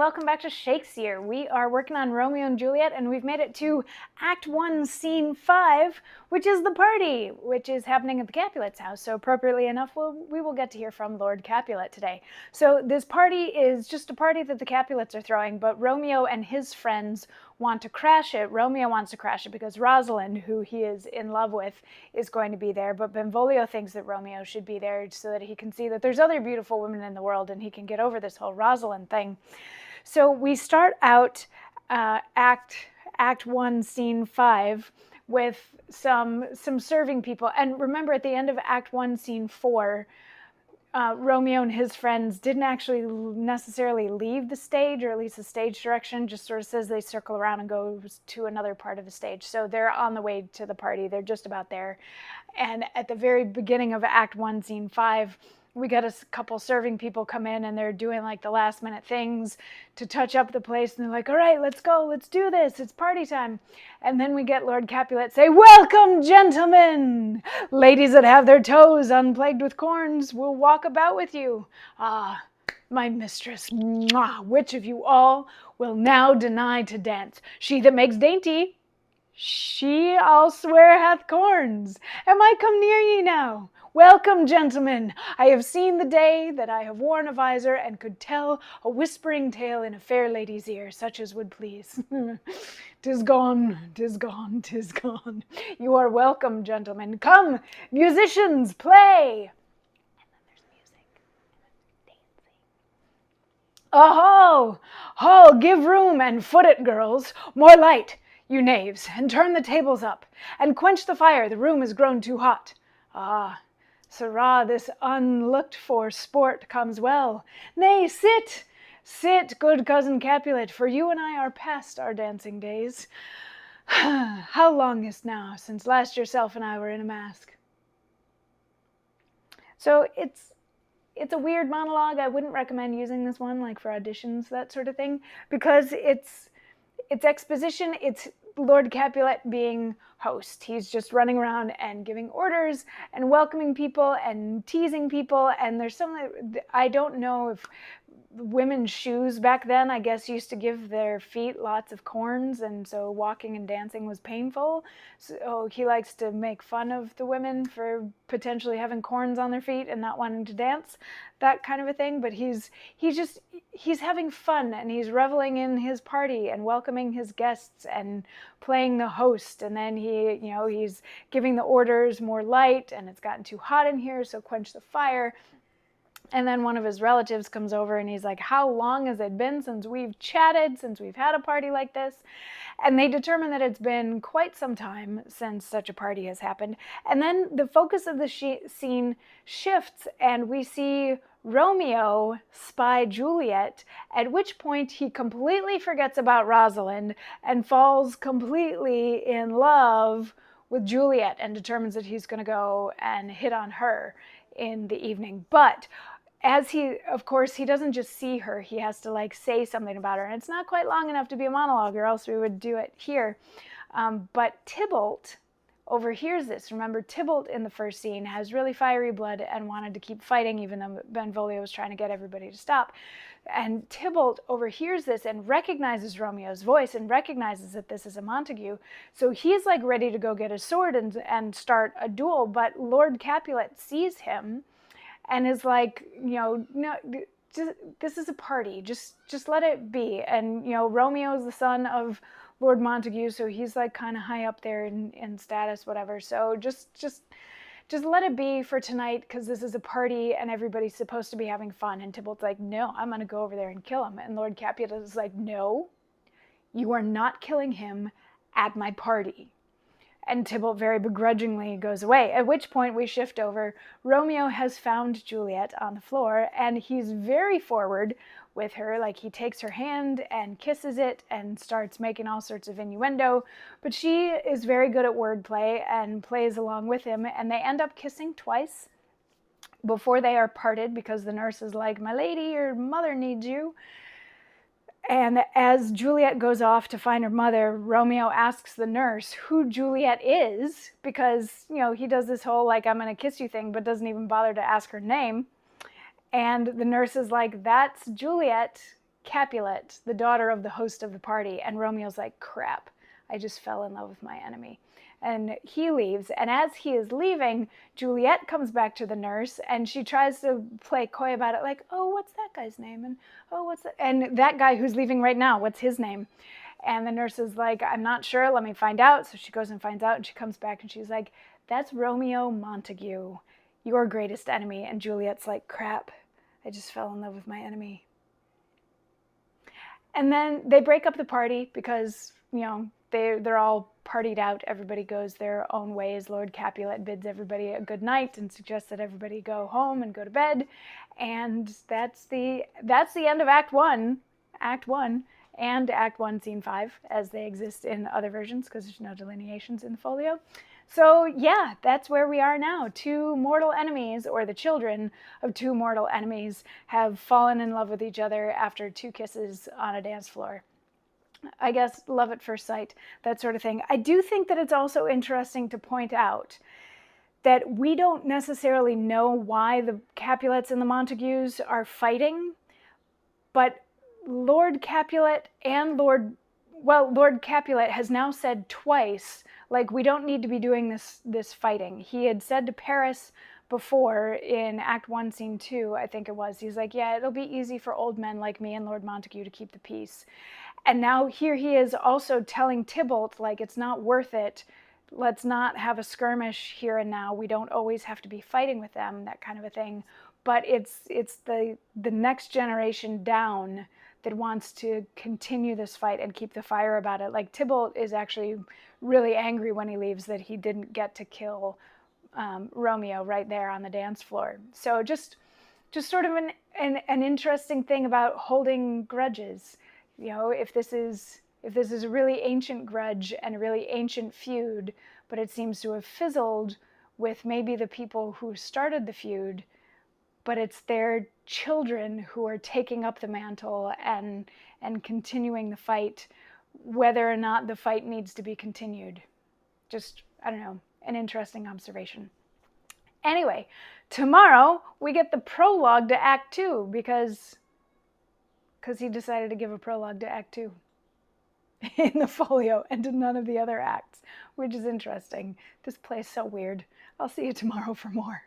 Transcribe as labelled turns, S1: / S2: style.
S1: welcome back to Shakesyear. We are working on Romeo and Juliet, and we've made it to Act 1, Scene 5, which is the party, which is happening at the Capulet's house. So appropriately enough, we will get to hear from Lord Capulet today. So this party is just a party that the Capulets are throwing, but Romeo and his friends want to crash it. Romeo wants to crash it because Rosalind, who he is in love with, is going to be there, but Benvolio thinks that Romeo should be there so that he can see that there's other beautiful women in the world and he can get over this whole Rosalind thing. So we start out Act 1, Scene 5 with some serving people. And remember, at the end of Act 1, Scene 4, Romeo and his friends didn't actually necessarily leave the stage, or at least the stage direction just sort of says they circle around and go to another part of the stage. So they're on the way to the party. They're just about there. And at the very beginning of Act 1, Scene 5, we got a couple serving people come in and they're doing like the last minute things to touch up the place. And they're like, all right, let's go. Let's do this. It's party time. And then we get Lord Capulet say, welcome, gentlemen. Ladies that have their toes unplagued with corns will walk about with you. Ah, my mistress, mwah, which of you all will now deny to dance? She that makes dainty, she, I'll swear, hath corns. Am I come near ye now? Welcome, gentlemen. I have seen the day that I have worn a visor and could tell a whispering tale in a fair lady's ear, such as would please. 'Tis gone, 'tis gone, 'tis gone. You are welcome, gentlemen. Come, musicians, play. And then there's music and dancing. Oh, ho, give room and foot it, girls. More light, you knaves, and turn the tables up, and quench the fire. The room is grown too hot. Ah, sirrah, this unlooked-for sport comes well. Nay, sit, good cousin Capulet, for you and I are past our dancing days. How long is now since last yourself and I were in a mask? So it's a weird monologue. I wouldn't recommend using this one like for auditions, that sort of thing, because it's exposition. It's Lord Capulet being host. He's just running around and giving orders and welcoming people and teasing people. And there's something, I don't know if women's shoes back then, I guess, used to give their feet lots of corns, and so walking and dancing was painful. So he likes to make fun of the women for potentially having corns on their feet and not wanting to dance, that kind of a thing. But he's having fun, and he's reveling in his party and welcoming his guests and playing the host. And then he's giving the orders, more light, and it's gotten too hot in here, so quench the fire. And then one of his relatives comes over and he's like, how long has it been since we've chatted, since we've had a party like this? And they determine that it's been quite some time since such a party has happened. And then the focus of the scene shifts and we see Romeo spy Juliet, at which point he completely forgets about Rosalind and falls completely in love with Juliet and determines that he's going to go and hit on her in the evening. But as he doesn't just see her, he has to like say something about her. And it's not quite long enough to be a monologue, or else we would do it here. But Tybalt overhears this. Remember, Tybalt in the first scene has really fiery blood and wanted to keep fighting, even though Benvolio was trying to get everybody to stop. And Tybalt overhears this and recognizes Romeo's voice and recognizes that this is a Montague. So he's like ready to go get a sword and start a duel. But Lord Capulet sees him and is like, no, this is a party. Just let it be. And, Romeo is the son of Lord Montague, so he's like kind of high up there in status, whatever. So just let it be for tonight, because this is a party and everybody's supposed to be having fun. And Tybalt's like, no, I'm going to go over there and kill him. And Lord Capulet is like, no, you are not killing him at my party. And Tybalt very begrudgingly goes away, at which point we shift over. Romeo has found Juliet on the floor, and he's very forward with her. Like, he takes her hand and kisses it and starts making all sorts of innuendo. But she is very good at wordplay and plays along with him, and they end up kissing twice before they are parted, because the nurse is like, my lady, your mother needs you. And as Juliet goes off to find her mother, Romeo asks the nurse who Juliet is, because, he does this whole, like, I'm going to kiss you thing, but doesn't even bother to ask her name. And the nurse is like, that's Juliet. Capulet, the daughter of the host of the party. And Romeo's like, crap, I just fell in love with my enemy. And he leaves. And as he is leaving, Juliet comes back to the nurse and she tries to play coy about it, like, oh, what's that guy's name? And oh, what's that? And that guy who's leaving right now, what's his name? And the nurse is like, I'm not sure, let me find out. So she goes and finds out, and she comes back and she's like, that's Romeo Montague, your greatest enemy. And Juliet's like, crap, I just fell in love with my enemy. And then they break up the party because, they're all partied out. Everybody goes their own ways. Lord Capulet bids everybody a good night and suggests that everybody go home and go to bed. And that's the end of Act 1. And Act 1, Scene 5, as they exist in other versions, because there's no delineations in the folio. So yeah, that's where we are now. Two mortal enemies, or the children of two mortal enemies, have fallen in love with each other after 2 kisses on a dance floor. I guess love at first sight, that sort of thing. I do think that it's also interesting to point out that we don't necessarily know why the Capulets and the Montagues are fighting, but Lord Capulet has now said twice, like, we don't need to be doing this fighting. He had said to Paris before in Act 1, Scene 2, I think it was, he's like, yeah, it'll be easy for old men like me and Lord Montague to keep the peace. And now here he is also telling Tybalt, like, it's not worth it. Let's not have a skirmish here and now. We don't always have to be fighting with them, that kind of a thing. But it's the next generation down that wants to continue this fight and keep the fire about it. Like, Tybalt is actually really angry when he leaves that he didn't get to kill Romeo right there on the dance floor. So just sort of an interesting thing about holding grudges. If this is a really ancient grudge and a really ancient feud, but it seems to have fizzled with maybe the people who started the feud, but it's their children who are taking up the mantle and continuing the fight, whether or not the fight needs to be continued. Just, I don't know, an interesting observation. Anyway, tomorrow we get the prologue to Act 2 because he decided to give a prologue to Act 2 in the folio and to none of the other acts, which is interesting. This play's so weird. I'll see you tomorrow for more.